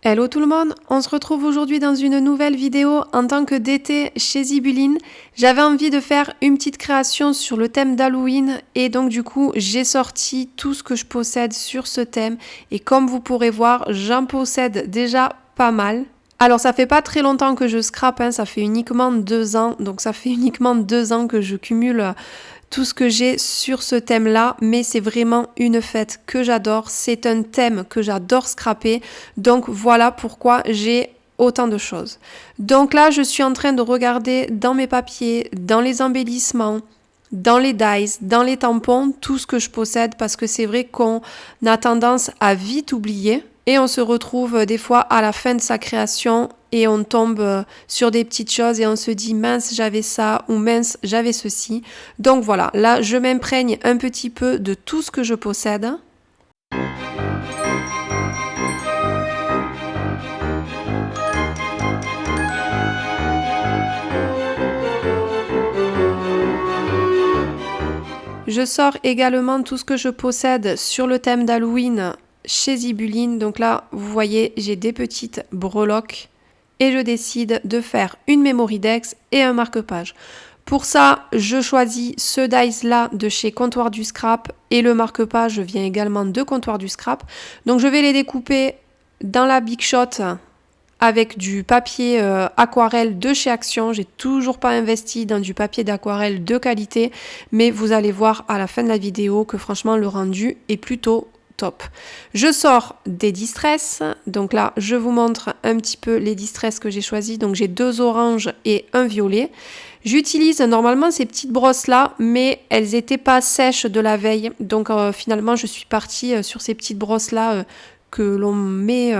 Hello tout le monde, on se retrouve aujourd'hui dans une nouvelle vidéo en tant que DT chez Zibuline. J'avais envie de faire une petite création sur le thème d'Halloween et donc du coup j'ai sorti tout ce que je possède sur ce thème et comme vous pourrez voir j'en possède déjà pas mal. Alors ça fait pas très longtemps que je scrape, ça fait uniquement 2 ans, donc ça fait uniquement 2 ans que je cumule tout ce que j'ai sur ce thème-là, mais c'est vraiment une fête que j'adore, c'est un thème que j'adore scraper, donc voilà pourquoi j'ai autant de choses. Donc là, je suis en train de regarder dans mes papiers, dans les embellissements, dans les dies, dans les tampons, tout ce que je possède, parce que c'est vrai qu'on a tendance à vite oublier. Et on se retrouve des fois à la fin de sa création et on tombe sur des petites choses et on se dit mince j'avais ça ou mince j'avais ceci. Donc voilà, là je m'imprègne un petit peu de tout ce que je possède. Je sors également tout ce que je possède sur le thème d'Halloween chez Zibuline. Donc là, vous voyez, j'ai des petites breloques et je décide de faire une memory dex et un marque-page. Pour ça, je choisis ce dice-là de chez Comptoir du Scrap et le marque-page vient également de Comptoir du Scrap. Donc je vais les découper dans la Big Shot avec du papier aquarelle de chez Action. J'ai toujours pas investi dans du papier d'aquarelle de qualité, mais vous allez voir à la fin de la vidéo que franchement le rendu est plutôt top. Je sors des distress, donc là je vous montre un petit peu les distress que j'ai choisis. Donc j'ai 2 oranges et un violet. J'utilise normalement ces petites brosses là, mais elles étaient pas sèches de la veille, donc finalement je suis partie sur ces petites brosses là que l'on met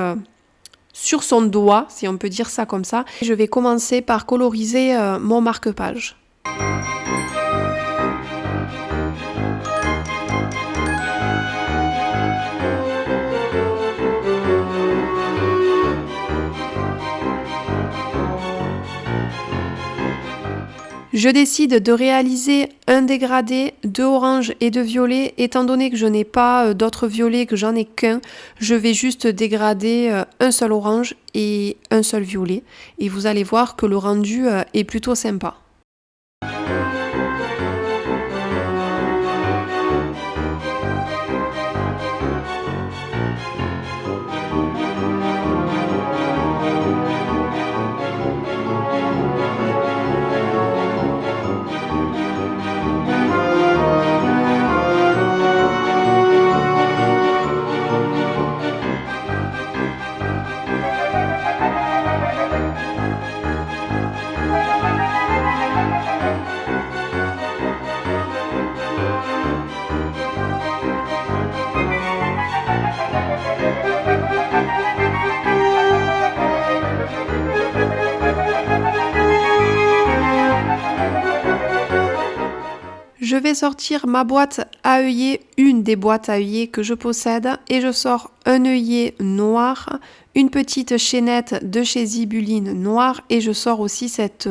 sur son doigt, si on peut dire ça comme ça. Je vais commencer par coloriser mon marque-page. Je décide de réaliser un dégradé de orange et de violet. Étant donné que je n'ai pas d'autres violets, que j'en ai qu'un, je vais juste dégrader un seul orange et un seul violet. Et vous allez voir que le rendu est plutôt sympa. Je vais sortir ma boîte à œillet, une des boîtes à œillet que je possède, et je sors un œillet noir, une petite chaînette de chez Zibuline noire, et je sors aussi cette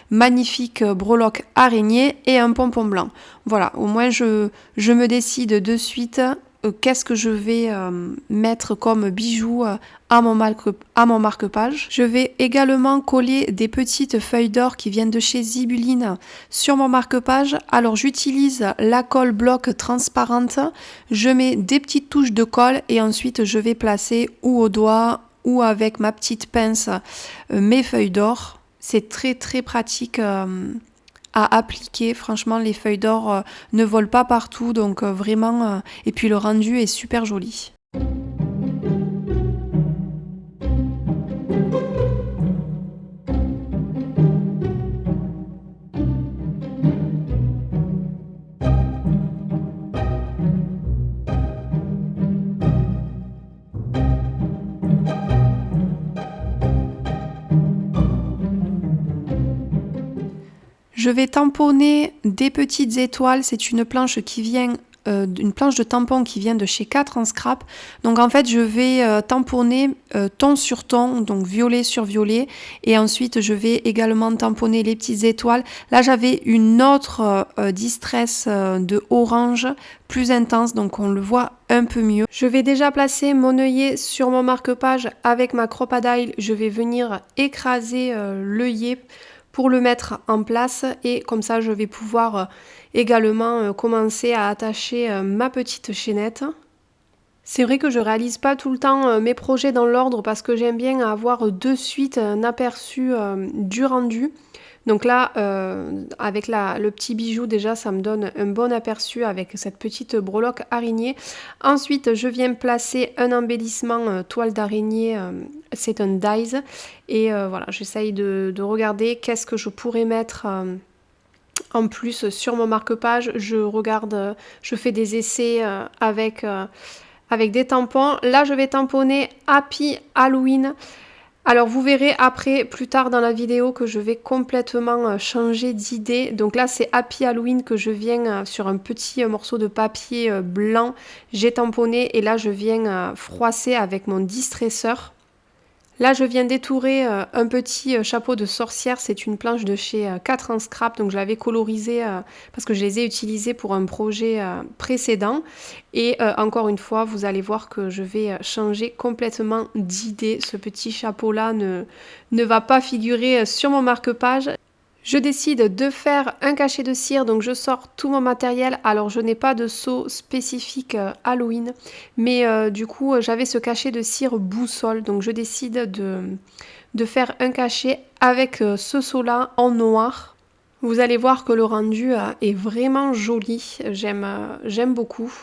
magnifique breloque araignée et un pompon blanc. Voilà, au moins je me décide de suite qu'est-ce que je vais mettre comme bijoux à mon marque-page. Je vais également coller des petites feuilles d'or qui viennent de chez Zibuline sur mon marque-page. Alors j'utilise la colle bloc transparente, je mets des petites touches de colle et ensuite je vais placer ou au doigt ou avec ma petite pince mes feuilles d'or. C'est très très pratique à appliquer. Franchement, les feuilles d'or ne volent pas partout, donc vraiment, et puis le rendu est super joli. Je vais tamponner des petites étoiles, c'est une planche qui vient une planche de tampon qui vient de chez 4 en scrap. Donc en fait, je vais tamponner ton sur ton, donc violet sur violet. Et ensuite, je vais également tamponner les petites étoiles. Là, j'avais une autre distress de orange plus intense, donc on le voit un peu mieux. Je vais déjà placer mon œillet sur mon marque-page avec ma Crop-A-Dile. Je vais venir écraser l'œillet pour le mettre en place et comme ça, je vais pouvoir également commencer à attacher ma petite chaînette. C'est vrai que je réalise pas tout le temps mes projets dans l'ordre parce que j'aime bien avoir de suite un aperçu du rendu. Donc là, avec le petit bijou, déjà, ça me donne un bon aperçu avec cette petite breloque araignée. Ensuite, je viens placer un embellissement toile d'araignée, c'est un dies. Et voilà, j'essaye de regarder qu'est-ce que je pourrais mettre en plus sur mon marque-page. Je regarde, je fais des essais avec des tampons. Là, je vais tamponner Happy Halloween. Alors vous verrez après, plus tard dans la vidéo, que je vais complètement changer d'idée. Donc là c'est Happy Halloween que je viens sur un petit morceau de papier blanc, j'ai tamponné et là je viens froisser avec mon distresseur. Là je viens d'étourer un petit chapeau de sorcière, c'est une planche de chez 4 en scrap, donc je l'avais colorisé parce que je les ai utilisés pour un projet précédent. Et encore une fois, vous allez voir que je vais changer complètement d'idée. Ce petit chapeau-là ne va pas figurer sur mon marque-page. Je décide de faire un cachet de cire, donc je sors tout mon matériel. Alors je n'ai pas de seau spécifique Halloween, mais du coup j'avais ce cachet de cire boussole, donc je décide de faire un cachet avec ce seau-là en noir. Vous allez voir que le rendu est vraiment joli, j'aime beaucoup.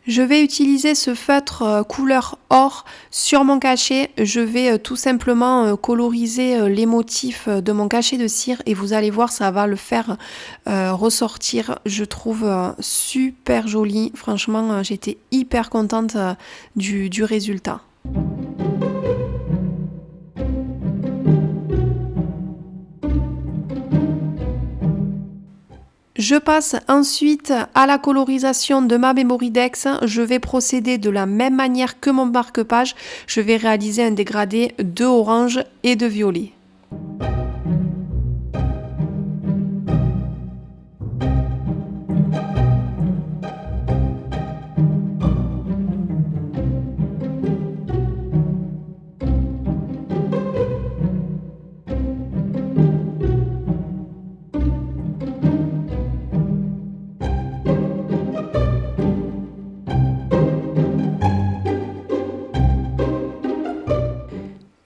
Je vais utiliser ce feutre couleur or sur mon cachet. Je vais tout simplement coloriser les motifs de mon cachet de cire et vous allez voir, ça va le faire ressortir. Je trouve super joli. Franchement, j'étais hyper contente du résultat. Je passe ensuite à la colorisation de ma Memorydex. Je vais procéder de la même manière que mon marque-page. Je vais réaliser un dégradé de orange et de violet.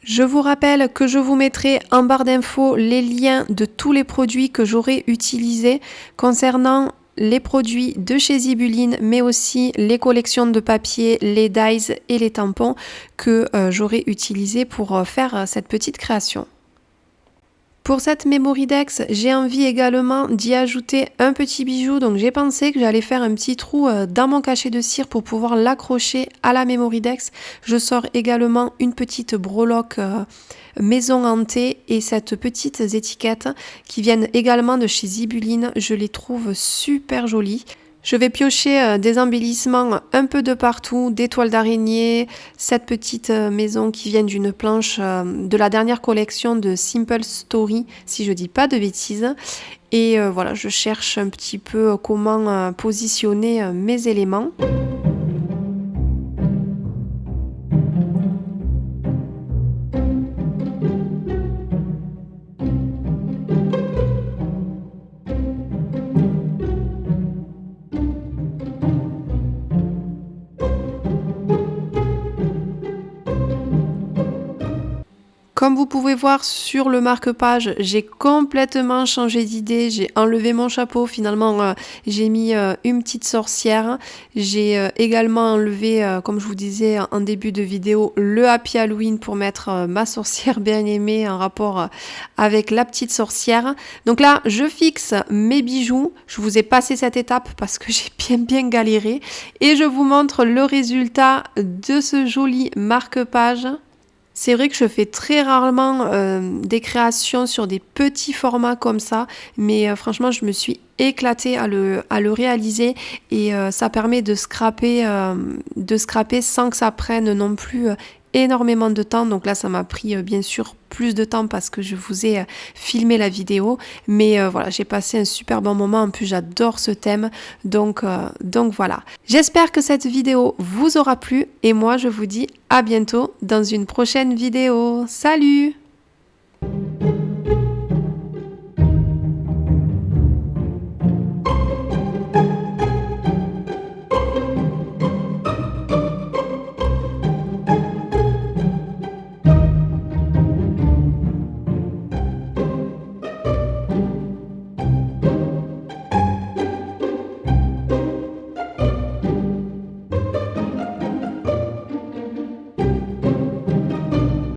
Je vous rappelle que je vous mettrai en barre d'infos les liens de tous les produits que j'aurai utilisés concernant les produits de chez Zibuline, mais aussi les collections de papier, les dies et les tampons que j'aurai utilisés pour faire cette petite création. Pour cette Memorydex, j'ai envie également d'y ajouter un petit bijou, donc j'ai pensé que j'allais faire un petit trou dans mon cachet de cire pour pouvoir l'accrocher à la Memorydex. Je sors également une petite breloque maison hantée et cette petite étiquette qui viennent également de chez Zibuline. Je les trouve super jolies. Je vais piocher des embellissements un peu de partout, des toiles d'araignée, cette petite maison qui vient d'une planche de la dernière collection de Simple Story, si je dis pas de bêtises. Et voilà, je cherche un petit peu comment positionner mes éléments. Comme vous pouvez voir sur le marque-page, j'ai complètement changé d'idée. J'ai enlevé mon chapeau. Finalement, j'ai mis une petite sorcière. J'ai également enlevé, comme je vous disais en début de vidéo, le Happy Halloween pour mettre ma sorcière bien aimée en rapport avec la petite sorcière. Donc là, je fixe mes bijoux. Je vous ai passé cette étape parce que j'ai bien galéré. Et je vous montre le résultat de ce joli marque-page. C'est vrai que je fais très rarement des créations sur des petits formats comme ça, mais franchement, je me suis éclatée à le réaliser et ça permet de scraper sans que ça prenne non plus énormément de temps. Donc là, ça m'a pris bien sûr plus de temps parce que je vous ai filmé la vidéo, mais voilà, j'ai passé un super bon moment. En plus, j'adore ce thème, donc voilà. J'espère que cette vidéo vous aura plu et moi, je vous dis à bientôt dans une prochaine vidéo. Salut!